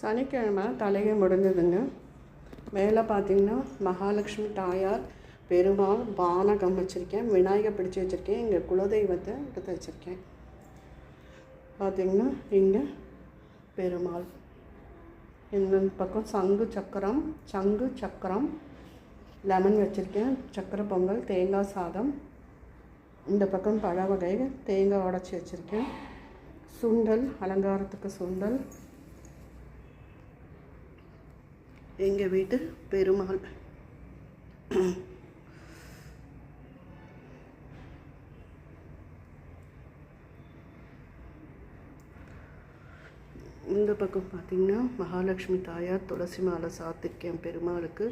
சனிக்கிழமை தலையை முடிஞ்சதுங்க. மேலே பார்த்திங்கன்னா மகாலட்சுமி தாயார், பெருமாள், பானகம் வச்சுருக்கேன், விநாயகர் பிடிச்சி வச்சுருக்கேன், இங்கே குலதெய்வத்தை எடுத்து வச்சுருக்கேன். பார்த்திங்கன்னா இங்கே பெருமாள், இந்த பக்கம் சங்கு சக்கரம், லெமன் வச்சுருக்கேன், சக்கரை பொங்கல், தேங்காய் சாதம், இந்த பக்கம் பழ வகை, தேங்காய் உடச்சி வச்சுருக்கேன், சுண்டல், அலங்காரத்துக்கு சுண்டல். எங்கள் வீட்டு பெருமாள். இந்த பக்கம் பார்த்திங்கன்னா மகாலட்சுமி தாயார், துளசி மாலை சாத்திருக்கேன் பெருமாளுக்கு.